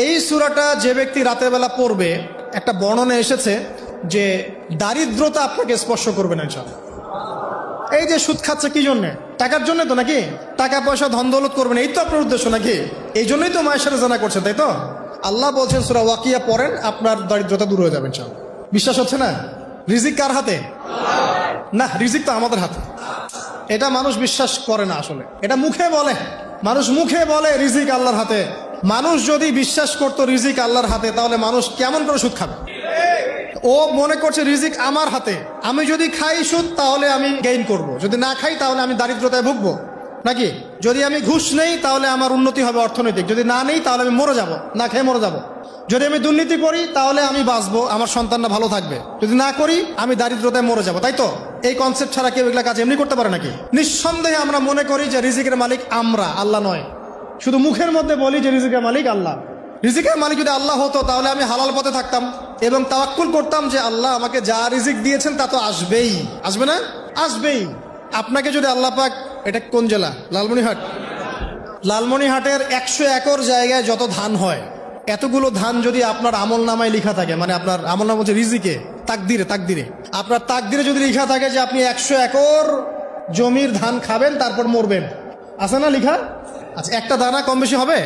এই সূরাটা যে ব্যক্তি রাতের বেলা পড়বে, একটা বর্ণনা এসেছে যে দারিদ্রতা আপনাকে স্পর্শ করবে না ইনশাআল্লাহ। এই যে সুদ খাচ্ছে কি জন্যে? টাকার জন্য তো নাকি? টাকা পয়সা ধন দৌলত করবেন, এই তো আপনার উদ্দেশ্য নাকি? এই জন্যই তো মায়ের সাথে জানা করছেন, তাই তো? আল্লাহ বলছেন সূরা ওয়াকিয়া পড়েন, আপনার দারিদ্রতা দূর হয়ে যাবে ইনশাআল্লাহ। বিশ্বাস হচ্ছে না? রিজিক কার হাতে? না, রিজিক তো আমাদের হাতে। এটা মানুষ বিশ্বাস করে না আসলে, এটা মুখে বলে। মানুষ মুখে বলে রিজিক আল্লাহর হাতে। মানুষ যদি বিশ্বাস করতো রিজিক আল্লাহর হাতে, তাহলে মানুষ কেমন করে সুদ খাবে? ও মনে করছে রিজিক আমার হাতে, আমি যদি খাই সুদ তাহলে আমি গেইন করব, যদি না খাই তাহলে আমি দারিদ্রতায় ভুগবো নাকি? যদি আমি ঘুষ নেই তাহলে আমার উন্নতি হবে অর্থনৈতিক, যদি না নেই তাহলে আমি মরে যাব, না খেয়ে মরে যাব। যদি আমি দুর্নীতি করি তাহলে আমি বাঁচবো, আমার সন্তানরা ভালো থাকবে, যদি না করি আমি দারিদ্রতায় মরে যাব, তাই তো? এই কনসেপ্ট ছাড়া কেউ এগুলা কাজ এমনি করতে পারে নাকি? নিঃসন্দেহে আমরা মনে করি যে রিজিকের মালিক আমরা, আল্লাহ নয়। শুধু মুখের মধ্যে বলি যে রিজিকের মালিক আল্লাহ। রিজিকের মালিক যদি আল্লাহ হতো তাহলে আমি হালাল পথে থাকতাম এবং তাওয়াক্কুল করতাম যে আল্লাহ আমাকে যা রিজিক দিয়েছেন তা তো আসবেই, আসবে না? আসবেই। আপনাকে যদি আল্লাহ পাক, এটা কোন জেলা? লালমনিরহাট। লালমনিরহাটের 100 একর জায়গায় যত ধান হয়, এতগুলো ধান যদি আপনার আমল নামায় লেখা থাকে, মানে আপনার আমল নাম হচ্ছে রিজিকে, তাকদিরে আপনার তাকদিরে যদি লেখা থাকে যে আপনি 100 একর জমির ধান খাবেন তারপর মরবেন, আছে না লেখা? আচ্ছা, একটা দানা কম বেশি হবে?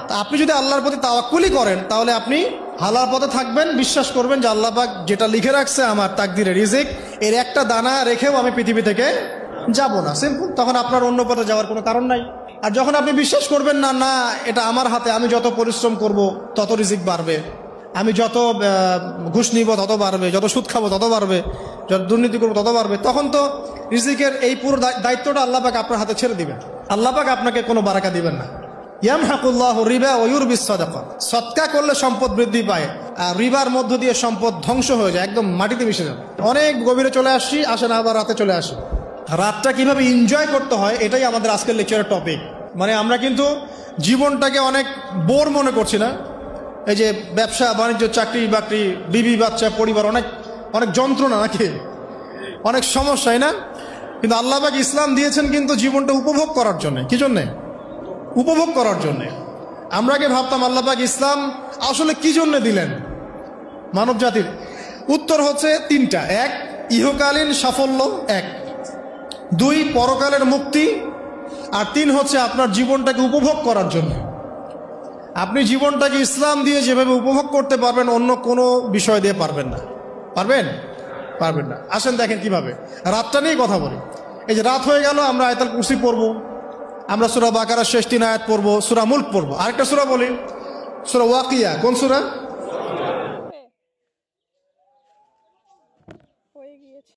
তা আপনি যদি আল্লাহর প্রতি তাওয়াক্কুলই করেন তাহলে আপনি হালাল পথে থাকবেন, বিশ্বাস করবেন যে আল্লাহ পাক যেটা লিখে রাখছে আমার তাকদিরে রিজিক, এর একটা দানা রেখেও আমি পৃথিবী থেকে যাব না, সিম্পল। তখন আপনার অন্য পথে যাওয়ার কোনো কারণ নাই। আর যখন আপনি বিশ্বাস করবেন না, না এটা আমার হাতে, আমি যত পরিশ্রম করব তত রিজিক বাড়বে, আমি যত ঘুষ নিব তত বাড়বে, যত সুদ খাবো তত বাড়বে, যত দুর্নীতি করবো তত বাড়বে, তখন তো রিজিকের এই পুরো দায়িত্বটা আল্লাহ পাক আপনার হাতে ছেড়ে দিবেন। আল্লাহ পাক আপনাকে কোনো বারাকা দিবেন না। ইয়ামহাকুল্লাহু রিবা ওয়া ইউরবিস সাদাকা। সদকা করলে সম্পদ বৃদ্ধি পায়, আর রিবার মধ্য দিয়ে সম্পদ ধ্বংস হয়ে যায়, একদম মাটিতে মিশে যায়। অনেক গভীরে চলে আসি, আসে না আবার রাতে চলে আসি। রাতটা কিভাবে এনজয় করতে হয় এটাই আমাদের আজকের লেকচারের টপিক। মানে আমরা কিন্তু জীবনটাকে অনেক বোর মনে করছি না? এই যে ব্যবসা বাণিজ্য, চাকরি বাকরি, বিবি বাচ্চা, পরিবার, অনেক অনেক যন্ত্রণা নাকি, অনেক সমস্যাই না? কিন্তু আল্লাহ পাক ইসলাম দিয়েছেন কিন্তু জীবনটা উপভোগ করার জন্য। কি জন্যে? উপভোগ করার জন্যে। আমরা আগে ভাবতাম আল্লাহ পাক ইসলাম আসলে কি জন্য দিলেন মানব জাতির? উত্তর হচ্ছে তিনটা। এক, ইহকালীন সাফল্য, এক। দুই, পরকালের মুক্তি, আর তিন হচ্ছে আপনার জীবনটাকে উপভোগ করার জন্য। আপনি জীবনটাকে ইসলাম দিয়ে যেভাবে উপভোগ করতে পারবেন অন্য কোনো বিষয় দিয়ে পারবেন না। পারবেন? পারবেন না। আসেন দেখেন কিভাবে। রাতটা নিয়ে কথা বলি। এই যে রাত হয়ে গেল, আমরা আয়াতুল কুরসি পড়বো, আমরা সূরা বাকারার শেষ 3 আয়াত পড়বো, সূরা মুলক পড়বো, আরেকটা সূরা বলি সূরা ওয়াকিয়া। কোন সূরা? হয়ে গিয়েছে।